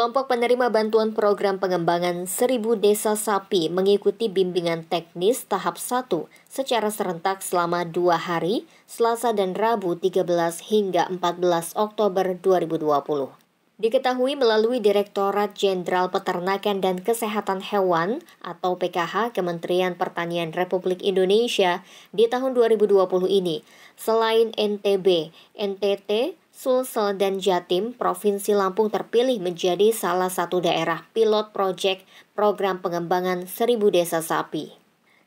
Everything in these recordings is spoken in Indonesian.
Kelompok penerima bantuan program pengembangan 1000 desa sapi mengikuti bimbingan teknis tahap 1 secara serentak selama 2 hari, Selasa dan Rabu 13 hingga 14 Oktober 2020. Diketahui melalui Direktorat Jenderal Peternakan dan Kesehatan Hewan atau PKH Kementerian Pertanian Republik Indonesia di tahun 2020 ini, selain NTB, NTT, Sulsel, dan Jatim, Provinsi Lampung terpilih menjadi salah satu daerah pilot proyek program pengembangan 1000 desa sapi.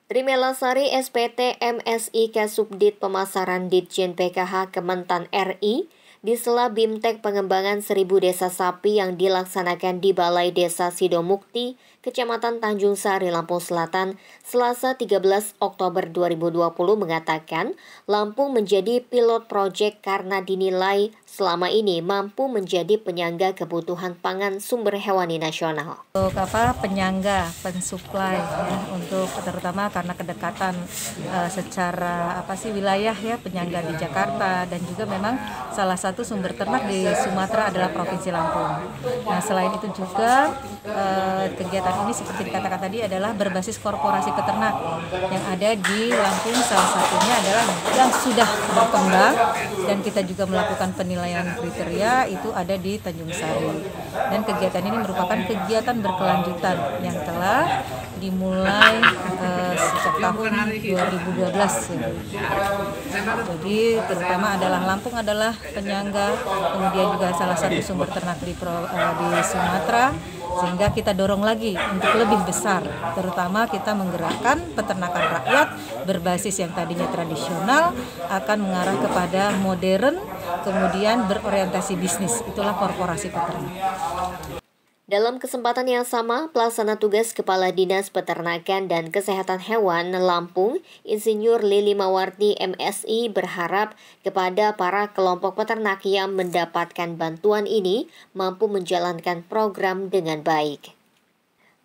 Trimelasari SPT MSI Kasubdit Pemasaran Ditjen PKH Kementan RI di sela BIMTEK pengembangan 1000 desa sapi yang dilaksanakan di Balai Desa Sidomukti, Kecamatan Tanjung Sari, Lampung Selatan, Selasa 13 Oktober 2020 mengatakan Lampung menjadi pilot proyek karena dinilai selama ini mampu menjadi penyangga kebutuhan pangan sumber hewani nasional. Untuk penyangga, pensuplai ya, untuk terutama karena kedekatan secara wilayah ya, penyangga di Jakarta, dan juga memang salah satu sumber ternak di Sumatera adalah Provinsi Lampung. Nah, selain itu juga kegiatan ini seperti dikatakan tadi adalah berbasis korporasi peternak yang ada di Lampung. Salah satunya adalah yang sudah berkembang dan kita juga melakukan penilaian kriteria itu ada di Tanjung Sari. Dan kegiatan ini merupakan kegiatan berkelanjutan yang telah dimulai sejak tahun 2012. Jadi terutama adalah Lampung adalah penyangga, kemudian juga salah satu sumber ternak di Sumatera, sehingga kita dorong lagi untuk lebih besar, terutama kita menggerakkan peternakan rakyat berbasis yang tadinya tradisional akan mengarah kepada modern, kemudian berorientasi bisnis, itulah korporasi peternak. Dalam kesempatan yang sama, Pelaksana Tugas Kepala Dinas Peternakan dan Kesehatan Hewan Lampung, Insinyur Lili Mawarti MSI berharap kepada para kelompok peternak yang mendapatkan bantuan ini mampu menjalankan program dengan baik.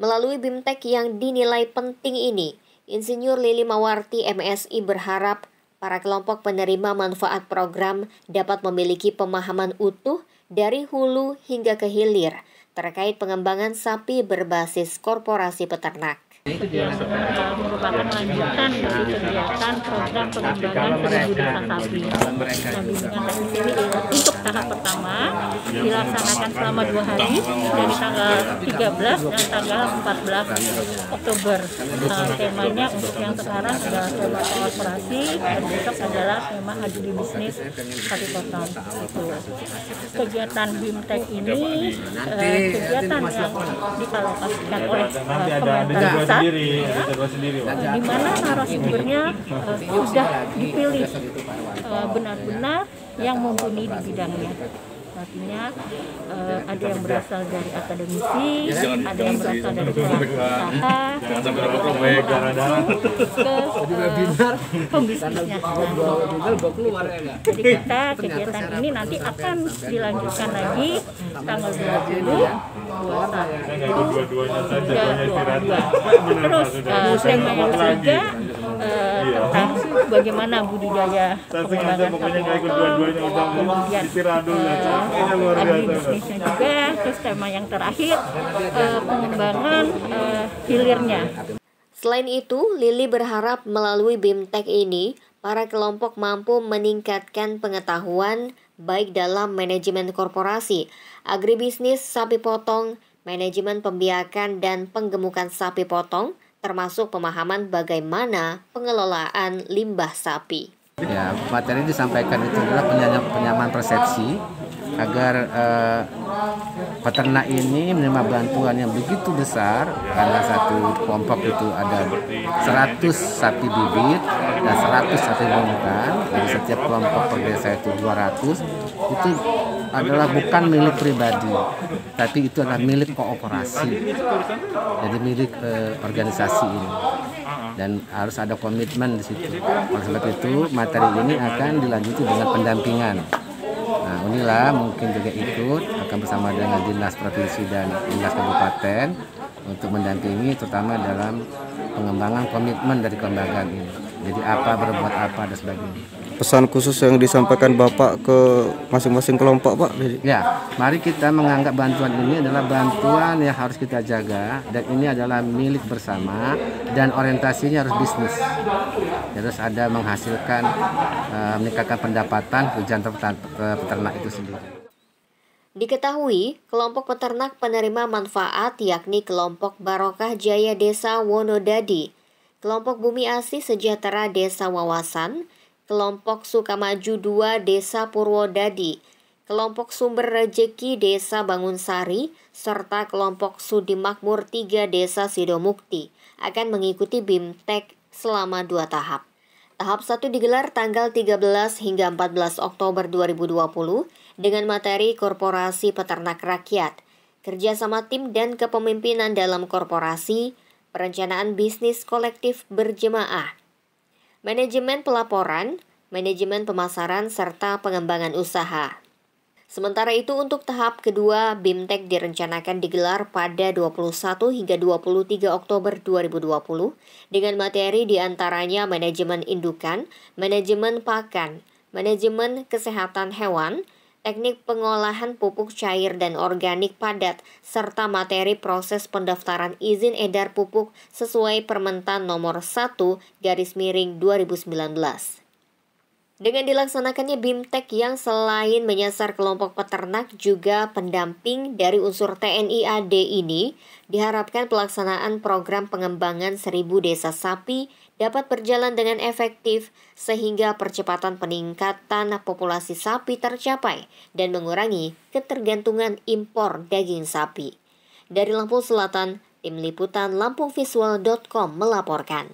Melalui BIMTEK yang dinilai penting ini, Insinyur Lili Mawarti MSI berharap para kelompok penerima manfaat program dapat memiliki pemahaman utuh dari hulu hingga ke hilir terkait pengembangan sapi berbasis korporasi peternak. Itu merupakan lanjutan dari kegiatan program pengembangan 1000 desa sapi. Nah, bimbingan teknis ini untuk tahap pertama dilaksanakan selama 2 hari dari tanggal 13 dan tanggal 14 Oktober. Temanya untuk yang sekarang adalah tema korporasi dan besok adalah tema agribisnis sapi potong. Kegiatan BIMTEK ini kegiatan yang dialokasikan oleh Kementan di mana narasumbernya sudah dipilih benar-benar yang mumpuni di bidangnya. Artinya ada yang berasal dari akademisi, ada yang berasal dari pelaku usaha, ke pembisnisnya. Jadi kegiatan ini nanti akan dilanjutkan lagi tanggal 20, 21, terus tema yang ketiga tentang bagaimana budidaya pengembangan sapi potong, kemudian agribisnisnya juga, terus tema yang terakhir pengembangan hilirnya. Selain itu, Lili berharap melalui BIMTEK ini, para kelompok mampu meningkatkan pengetahuan baik dalam manajemen korporasi, agribisnis sapi potong, manajemen pembiakan dan penggemukan sapi potong, termasuk pemahaman bagaimana pengelolaan limbah sapi. Ya, materi disampaikan itu adalah penyamaan persepsi agar peternak ini menerima bantuan yang begitu besar, karena satu kelompok itu ada 100 sapi bibit dan 100 sapi unggulan. Jadi setiap kelompok per desa itu 200. Itu adalah bukan milik pribadi, tapi itu adalah milik kooperasi. Jadi milik organisasi ini. Dan harus ada komitmen di situ. Oleh sebab itu, materi ini akan dilanjuti dengan pendampingan. Nah, inilah mungkin juga ikut akan bersama dengan Dinas Provinsi dan Dinas Kabupaten untuk mendampingi terutama dalam pengembangan komitmen dari kelembagaan ini. jadi apa, berbuat apa dan sebagainya. Pesan khusus yang disampaikan Bapak ke masing-masing kelompok, Pak? Ya, mari kita menganggap bantuan ini adalah bantuan yang harus kita jaga, dan ini adalah milik bersama dan orientasinya harus bisnis. Terus ada menghasilkan, meningkatkan pendapatan ke jantung peternak itu sendiri. Diketahui, kelompok peternak penerima manfaat yakni kelompok Barokah Jaya Desa Wonodadi, kelompok Bumi Asih Sejahtera Desa Wawasan, kelompok Sukamaju 2 Desa Purwodadi, kelompok Sumber Rejeki Desa Bangunsari, serta kelompok Sudi Makmur 3 Desa Sidomukti akan mengikuti BIMTEK selama 2 tahap. Tahap 1 digelar tanggal 13 hingga 14 Oktober 2020 dengan materi Korporasi Peternak Rakyat, kerjasama tim dan kepemimpinan dalam korporasi, perencanaan bisnis kolektif berjemaah, manajemen pelaporan, manajemen pemasaran, serta pengembangan usaha. Sementara itu untuk tahap kedua, BIMTEK direncanakan digelar pada 21 hingga 23 Oktober 2020 dengan materi diantaranya manajemen indukan, manajemen pakan, manajemen kesehatan hewan, teknik pengolahan pupuk cair dan organik padat, serta materi proses pendaftaran izin edar pupuk sesuai Permentan nomor 1/2019. Dengan dilaksanakannya BIMTEK yang selain menyasar kelompok peternak juga pendamping dari unsur TNI AD ini, diharapkan pelaksanaan program pengembangan 1000 desa sapi dapat berjalan dengan efektif sehingga percepatan peningkatan populasi sapi tercapai dan mengurangi ketergantungan impor daging sapi. Dari Lampung Selatan, Tim Liputan LampungVisual.com melaporkan.